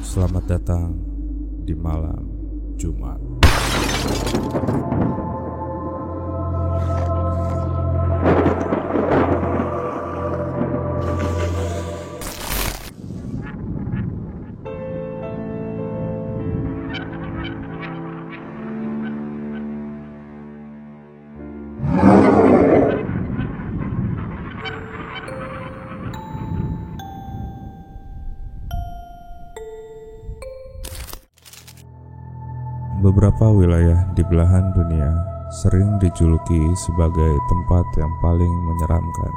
Selamat datang di malam Jumat. Beberapa wilayah di belahan dunia sering dijuluki sebagai tempat yang paling menyeramkan.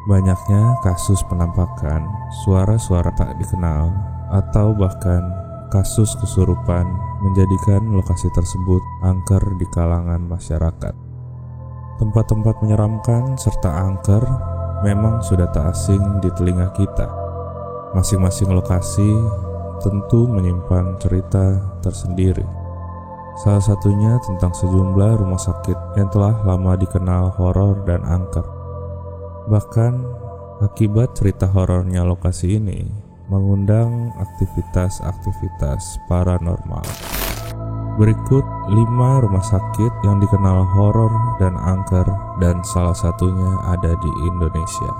Banyaknya kasus penampakan suara-suara tak dikenal atau bahkan kasus kesurupan menjadikan lokasi tersebut angker di kalangan masyarakat. Tempat-tempat menyeramkan serta angker memang sudah tak asing di telinga kita. Masing-masing lokasi tentu menyimpan cerita tersendiri. Salah satunya tentang sejumlah rumah sakit yang telah lama dikenal horor dan angker. Bahkan akibat cerita horornya lokasi ini mengundang aktivitas-aktivitas paranormal. Berikut 5 rumah sakit yang dikenal horor dan angker, dan salah satunya ada di Indonesia.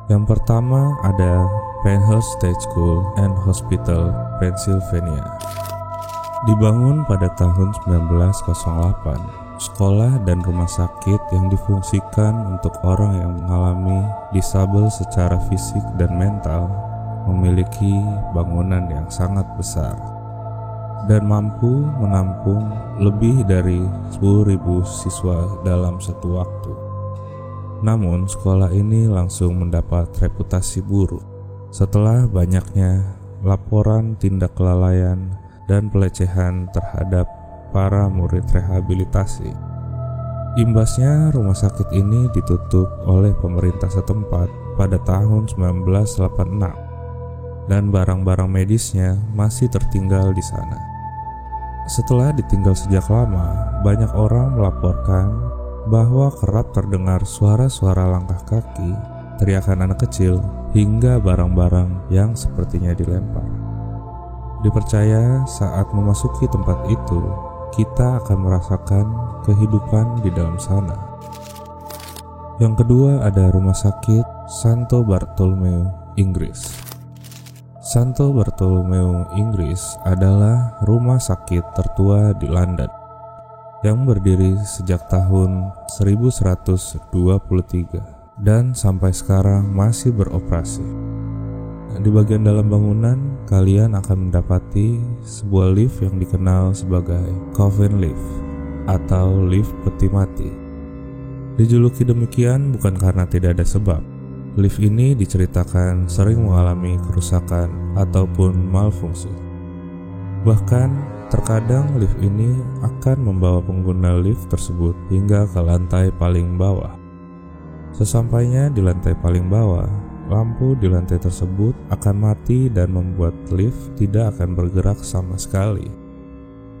Yang pertama ada Penhurst State School and Hospital, Pennsylvania. Dibangun pada tahun 1908, sekolah dan rumah sakit yang difungsikan untuk orang yang mengalami disabel secara fisik dan mental memiliki bangunan yang sangat besar dan mampu menampung lebih dari 10.000 siswa dalam satu waktu. Namun, sekolah ini langsung mendapat reputasi buruk setelah banyaknya laporan tindak kelalaian dan pelecehan terhadap para murid rehabilitasi. Imbasnya, rumah sakit ini ditutup oleh pemerintah setempat pada tahun 1986 dan barang-barang medisnya masih tertinggal di sana. Setelah ditinggal sejak lama, banyak orang melaporkan bahwa kerap terdengar suara-suara langkah kaki, teriakan anak kecil, hingga barang-barang yang sepertinya dilempar. Dipercaya saat memasuki tempat itu, kita akan merasakan kehidupan di dalam sana. Yang kedua ada Rumah Sakit Santo Bartolomeo, Inggris. Santo Bartolomeo, Inggris adalah rumah sakit tertua di London yang berdiri sejak tahun 1123 dan sampai sekarang masih beroperasi. Di bagian dalam bangunan, kalian akan mendapati sebuah lift yang dikenal sebagai coffin lift atau lift peti mati. Dijuluki demikian bukan karena tidak ada sebab. Lift ini diceritakan sering mengalami kerusakan ataupun malfungsi. Bahkan, terkadang lift ini akan membawa pengguna lift tersebut hingga ke lantai paling bawah. Sesampainya di lantai paling bawah, lampu di lantai tersebut akan mati dan membuat lift tidak akan bergerak sama sekali.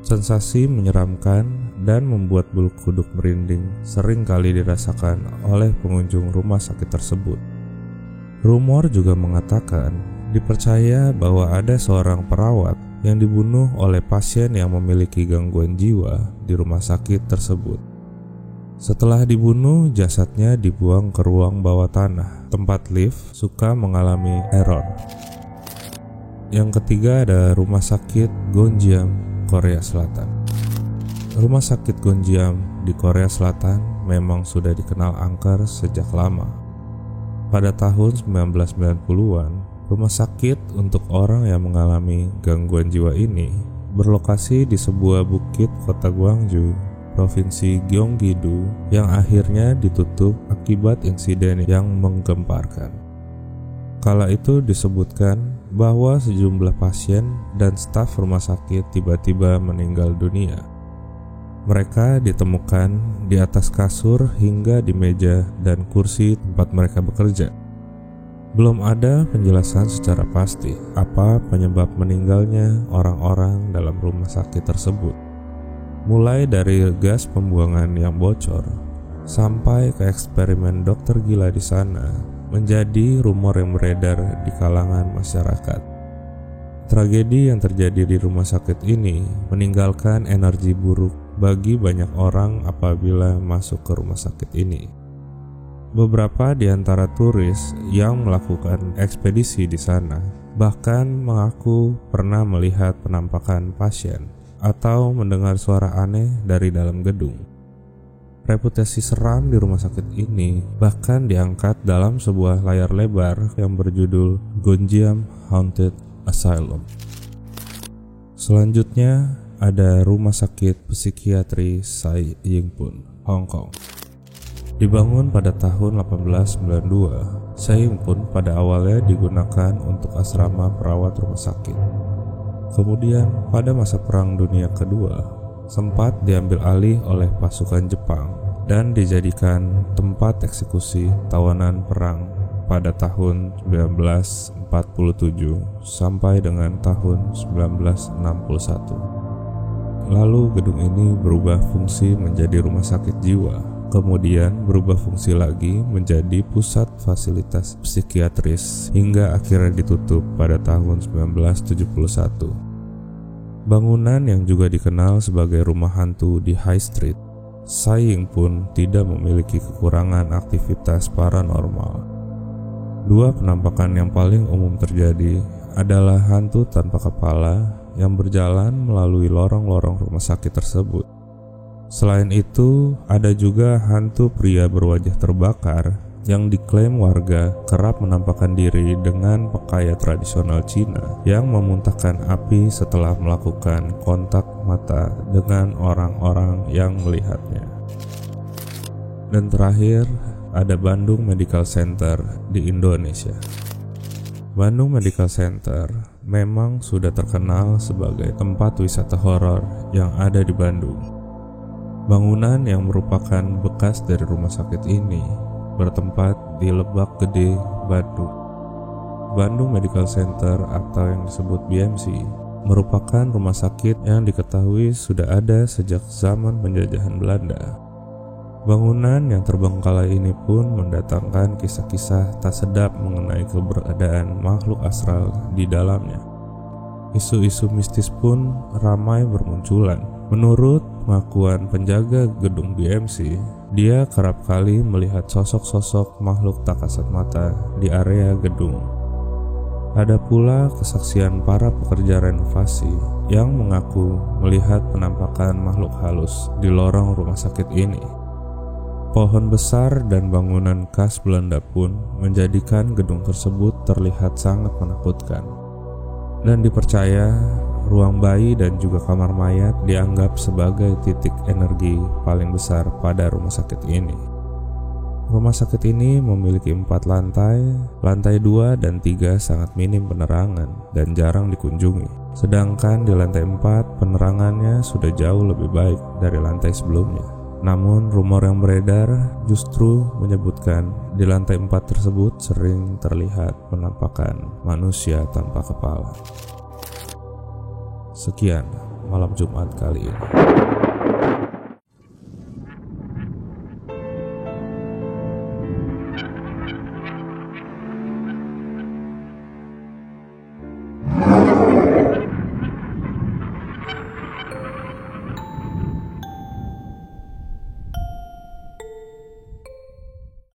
Sensasi menyeramkan dan membuat bulu kuduk merinding sering kali dirasakan oleh pengunjung rumah sakit tersebut. Rumor juga mengatakan, dipercaya bahwa ada seorang perawat yang dibunuh oleh pasien yang memiliki gangguan jiwa di rumah sakit tersebut. Setelah dibunuh, jasadnya dibuang ke ruang bawah tanah, tempat lift suka mengalami error. Yang ketiga ada Rumah Sakit Gonjiam, Korea Selatan. Rumah sakit Gonjiam di Korea Selatan memang sudah dikenal angker sejak lama. Pada tahun 1990-an, rumah sakit untuk orang yang mengalami gangguan jiwa ini berlokasi di sebuah bukit kota Gwangju, Provinsi Gyeonggi-do, yang akhirnya ditutup akibat insiden yang menggemparkan. Kala itu disebutkan bahwa sejumlah pasien dan staf rumah sakit tiba-tiba meninggal dunia. Mereka ditemukan di atas kasur hingga di meja dan kursi tempat mereka bekerja. Belum ada penjelasan secara pasti apa penyebab meninggalnya orang-orang dalam rumah sakit tersebut. Mulai dari gas pembuangan yang bocor, sampai ke eksperimen dokter gila di sana menjadi rumor yang beredar di kalangan masyarakat. Tragedi yang terjadi di rumah sakit ini meninggalkan energi buruk bagi banyak orang apabila masuk ke rumah sakit ini. Beberapa di antara turis yang melakukan ekspedisi di sana bahkan mengaku pernah melihat penampakan pasien atau mendengar suara aneh dari dalam gedung. Reputasi seram di rumah sakit ini bahkan diangkat dalam sebuah layar lebar yang berjudul Gonjiam Haunted Asylum. Selanjutnya ada Rumah Sakit Psikiatri Sai Ying Pun, Hong Kong. Dibangun pada tahun 1892, Sai Ying Pun pada awalnya digunakan untuk asrama perawat rumah sakit. Kemudian pada masa Perang Dunia Kedua, sempat diambil alih oleh pasukan Jepang dan dijadikan tempat eksekusi tawanan perang pada tahun 1947 sampai dengan tahun 1961. Lalu gedung ini berubah fungsi menjadi rumah sakit jiwa, kemudian berubah fungsi lagi menjadi pusat fasilitas psikiatris hingga akhirnya ditutup pada tahun 1971. Bangunan yang juga dikenal sebagai rumah hantu di High Street, Sai Ying Pun tidak memiliki kekurangan aktivitas paranormal. Dua penampakan yang paling umum terjadi adalah hantu tanpa kepala yang berjalan melalui lorong-lorong rumah sakit tersebut. Selain itu, ada juga hantu pria berwajah terbakar yang diklaim warga kerap menampakkan diri dengan pakaian tradisional Cina yang memuntahkan api setelah melakukan kontak mata dengan orang-orang yang melihatnya. Dan terakhir, ada Bandung Medical Center di Indonesia. Bandung Medical Center memang sudah terkenal sebagai tempat wisata horor yang ada di Bandung. Bangunan yang merupakan bekas dari rumah sakit ini bertempat di Lebak Gede, Bandung. Bandung Medical Center atau yang disebut BMC merupakan rumah sakit yang diketahui sudah ada sejak zaman penjajahan Belanda. Bangunan yang terbengkalai ini pun mendatangkan kisah-kisah tak sedap mengenai keberadaan makhluk astral di dalamnya. Isu-isu mistis pun ramai bermunculan. Menurut pengakuan penjaga gedung BMC, dia kerap kali melihat sosok-sosok makhluk tak kasat mata di area gedung. Ada pula kesaksian para pekerja renovasi yang mengaku melihat penampakan makhluk halus di lorong rumah sakit ini. Pohon besar dan bangunan khas Belanda pun menjadikan gedung tersebut terlihat sangat menakutkan. Dan dipercaya ruang bayi dan juga kamar mayat dianggap sebagai titik energi paling besar pada rumah sakit ini. Rumah sakit ini memiliki 4 lantai, lantai 2 dan 3 sangat minim penerangan dan jarang dikunjungi. Sedangkan di lantai 4 penerangannya sudah jauh lebih baik dari lantai sebelumnya. Namun rumor yang beredar justru menyebutkan di lantai 4 tersebut sering terlihat penampakan manusia tanpa kepala. Sekian malam Jumat kali ini.